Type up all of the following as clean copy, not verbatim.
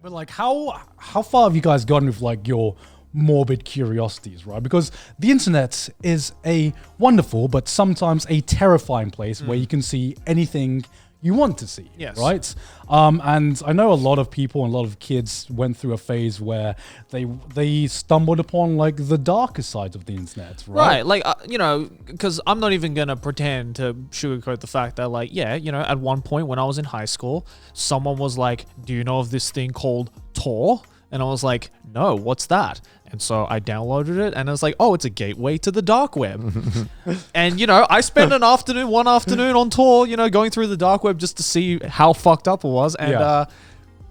But like, how far have you guys gotten with like your morbid curiosities, right? Because the internet is a wonderful but sometimes a terrifying place where you can see anything you want to see, right? And I know a lot of people and a lot of kids went through a phase where they stumbled upon like the darker side of the internet, right? Right, like, you know, because I'm not even going to pretend to sugarcoat the fact that, like, yeah, you know, at one point when I was in high school, someone was like, do you know of this thing called Tor? And I was like, no, what's that? And so I downloaded it and I was like, oh, it's a gateway to the dark web. And, you know, I spent one afternoon on Tor, you know, going through the dark web just to see how fucked up it was. And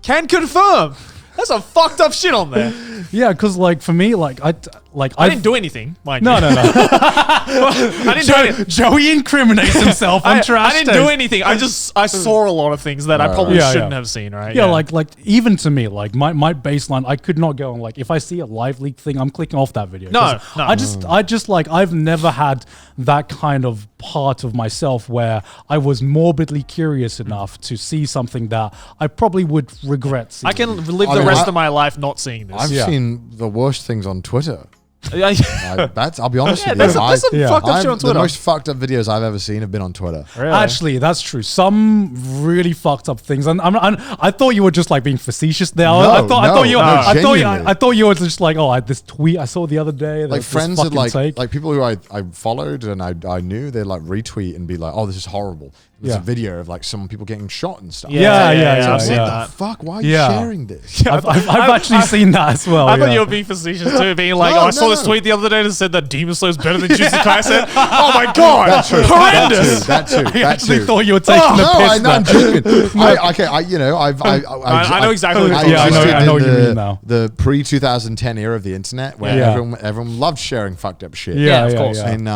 can confirm, there's some fucked up shit on there. Yeah, because like for me, I didn't do anything, mind no, you. No. I didn't do anything. Joey incriminates himself on trash. I didn't do anything. I saw a lot of things that I probably shouldn't have seen, right? Yeah, like even to me, like my baseline, I could not go on like if I see a live leak thing, I'm clicking off that video. No. I just like I've never had that kind of part of myself where I was morbidly curious enough to see something that I probably would regret seeing. I can live the rest of my life not seeing this. I've seen the worst things on Twitter. I'll be honest with you. There's some fucked up shit on Twitter. The most fucked up videos I've ever seen have been on Twitter. Really? Actually, that's true. Some really fucked up things, and I thought you were just like being facetious there. I thought you were just like, oh, this tweet I saw the other day. Like friends had like people who I followed and I knew, they'd like retweet and be like, oh, this is horrible. There's a video of like some people getting shot and stuff. I've seen that. Fuck, why are you sharing this? I've actually seen that as well. I thought you were being facetious too, being like, I saw this tweet the other day that said that Demon Slayer is better than Jujutsu Kaisen. Oh my god, that's true. Horrendous. That too. I actually thought you were taking the piss. No, I'm joking. I know exactly what you're talking about. I know what you mean now. The pre-2010 era of the internet where everyone loved sharing fucked up shit. Yeah, of course. And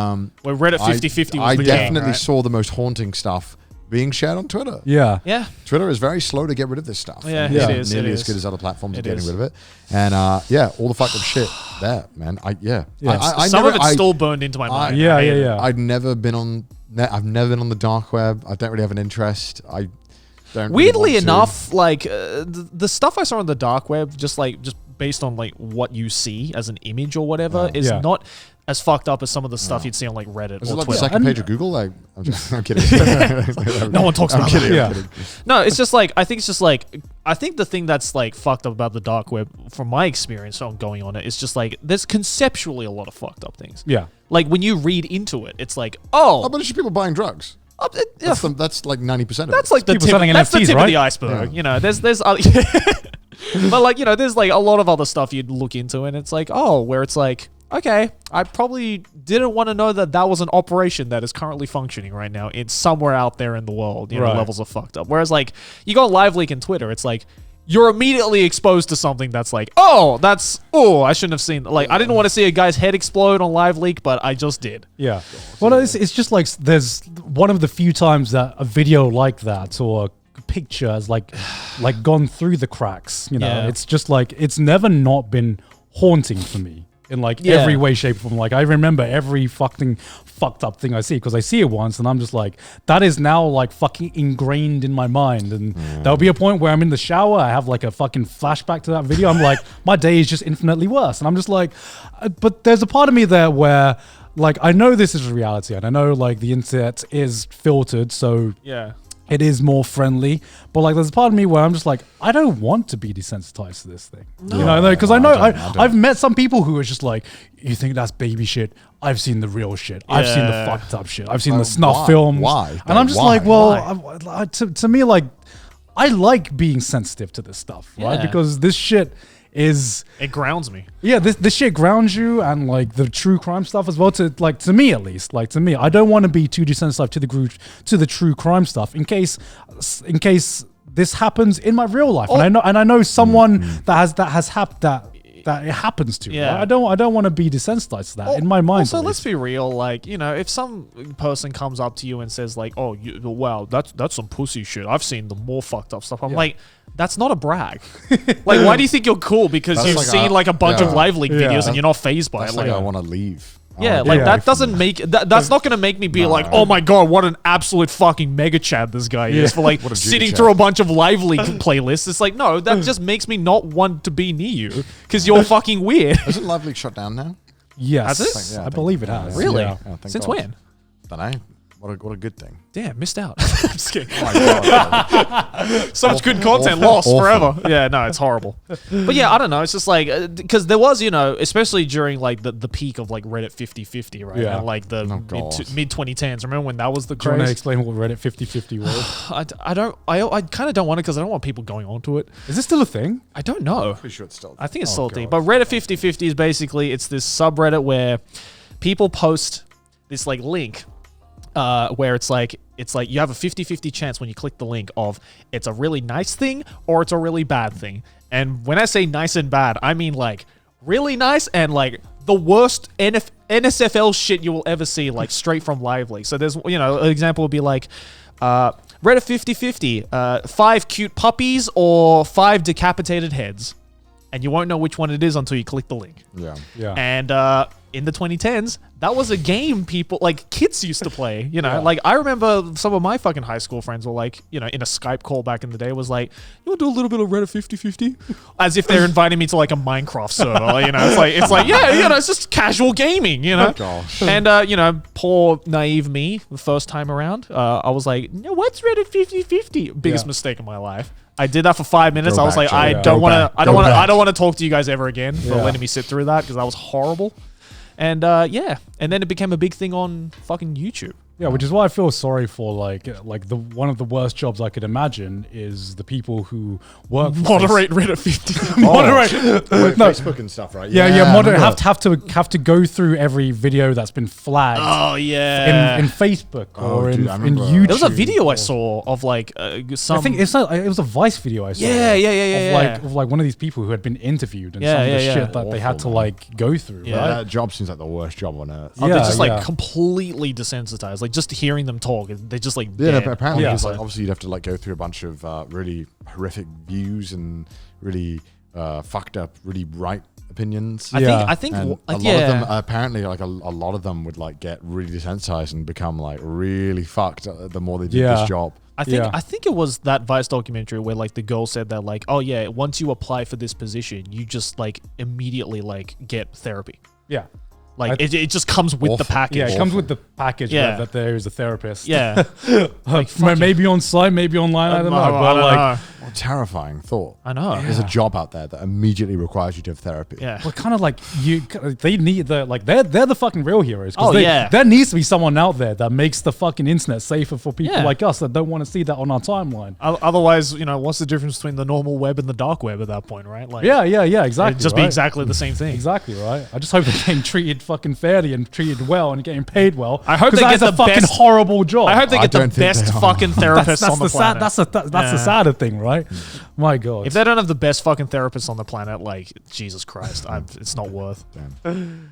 where Reddit 50/50 was I the definitely game, right? saw the most haunting stuff being shared on Twitter. Yeah. Twitter is very slow to get rid of this stuff. Yeah, it is. Nearly as good as other platforms are getting rid of it. And all the fucked up shit there, man. Some of it's still burned into my mind. I've never been on the dark web. I don't really have an interest. I don't. Weirdly enough, like the stuff I saw on the dark web, just based on like what you see as an image or whatever, is not as fucked up as some of the stuff you'd see on like Reddit or or like Twitter. The second page of Google? I'm kidding. No one talks about that. Kidding. No, it's just like I think the thing that's like fucked up about the dark web, from my experience on going on it, is just like there's conceptually a lot of fucked up things. Yeah. Like when you read into it, it's like, but it's just people buying drugs. That's like 90% of it. That's like the tip. That's the tip of the iceberg. Yeah. You know, there's but like, you know, there's like a lot of other stuff you'd look into, and it's like, where it's like, okay, I probably didn't want to know that was an operation that is currently functioning right now. It's somewhere out there in the world. You know, levels of fucked up. Whereas like you go live leak in Twitter, it's like you're immediately exposed to something that's like, I shouldn't have seen. Like I didn't want to see a guy's head explode on live leak, but I just did. Yeah. Well, it's just like there's one of the few times that a video like that or a picture has like gone through the cracks. You know, it's just like it's never not been haunting for me. In like every way, shape, or form. Like I remember every fucking fucked up thing I see because I see it once and I'm just like, that is now like fucking ingrained in my mind. And there'll be a point where I'm in the shower, I have like a fucking flashback to that video. I'm like, my day is just infinitely worse. And I'm just like, but there's a part of me there where like, I know this is reality and I know like the internet is filtered. So it is more friendly, but like there's a part of me where I'm just like, I don't want to be desensitized to this thing. No. You know, because I've met some people who are just like, you think that's baby shit? I've seen the real shit. I've seen the fucked up shit. I've seen the snuff films. Why? And I'm just like, well, to me, like, I like being sensitive to this stuff, right? Because this shit it grounds me. Yeah, this shit grounds you, and like the true crime stuff as well. To me at least, like to me, I don't want to be too desensitized to the true crime stuff in case this happens in my real life, and I know someone that it happens to. Yeah. Right? I don't want to be desensitized to that in my mind. Also, let's be real. Like, you know, if some person comes up to you and says like, "Oh, wow, that's some pussy shit. I've seen the more fucked up stuff." I'm like, that's not a brag. Like, why do you think you're cool? Because you've seen like a bunch of live leak videos and you're not fazed by it. Like, I want to leave. Yeah, like that doesn't make that's not gonna make me be like, oh my god, what an absolute fucking mega chad this guy is for like sitting through a bunch of lively playlists. It's like, no, that just makes me not want to be near you because you're fucking weird. Isn't Lively shut down now? Yes, Has it? I believe it has. Really? Yeah. Since when? Don't know. What a good thing. Damn, missed out. I'm just kidding. Oh my God. Such good content lost forever. Yeah, no, it's horrible. But yeah, I don't know. It's just like, because there was, especially during like the peak of like Reddit 50/50, right? Yeah. And like the mid 2010s. Remember when that was the Do you want craze? to explain what Reddit 50/50 was? I kind of don't want to because I don't want people going onto it. Is this still a thing? I don't know. Pretty sure it's still. I think it's still a thing. But Reddit 50/50 is basically, it's this subreddit where people post this like link where it's like you have a 50/50 chance when you click the link of it's a really nice thing or it's a really bad thing. And when I say nice and bad, I mean like really nice and like the worst NSFL shit you will ever see, like straight from Lively. So there's, an example would be like Reddit 50/50, 5 cute puppies or 5 decapitated heads. And you won't know which one it is until you click the link. Yeah. And in the 2010s, that was a game people, like kids used to play, Like I remember some of my fucking high school friends were like, in a Skype call back in the day was like, you want to do a little bit of Reddit 50/50? As if they're inviting me to like a Minecraft server, It's like, yeah, it's just casual gaming, Gosh. And, poor naive me, the first time around, I was like, no, what's Reddit 50/50? Biggest mistake of my life. I did that for 5 minutes. I was like, I don't want to talk to you guys ever again for letting me sit through that because that was horrible. And and then it became a big thing on fucking YouTube. Yeah, which is why I feel sorry for like the one of the worst jobs I could imagine is the people who work for moderate Reddit 50. moderate Facebook and stuff, right? moderate have to go through every video that's been flagged. Oh yeah, in Facebook or in YouTube. There was a video I saw of like some. I think it was a Vice video I saw. Of one of these people who had been interviewed and some of the shit that they had to like go through. Yeah, right? that job seems like the worst job on earth. They're just like completely desensitized. Like just hearing them talk, they're just like dead. Apparently it's like obviously you'd have to like go through a bunch of really horrific views and really fucked up, really right opinions. I think and a lot of them apparently like a lot of them would like get really desensitized and become like really fucked the more they did this job. I think it was that Vice documentary where like the girl said that like, oh yeah, once you apply for this position, you just like immediately like get therapy. Yeah. Like it just comes with the package. Yeah, it comes with the package that there is a therapist. Yeah. Maybe on site, maybe online, I don't know. What a terrifying thought. I know. There's a job out there that immediately requires you to have therapy. Yeah. But kind of like they need they're the fucking real heroes. Oh, There needs to be someone out there that makes the fucking internet safer for people like us that don't want to see that on our timeline. Otherwise, what's the difference between the normal web and the dark web at that point, right? Like, exactly. It'd just be exactly the same thing. Exactly, right? I just hope they're getting treated fucking fairly and treated well and getting paid well. I hope they get the fucking best, horrible job. I hope they get the best fucking therapists on the planet. That's the sadder thing, right? My God. If they don't have the best fucking therapists on the planet, like, Jesus Christ, it's not worth. Damn.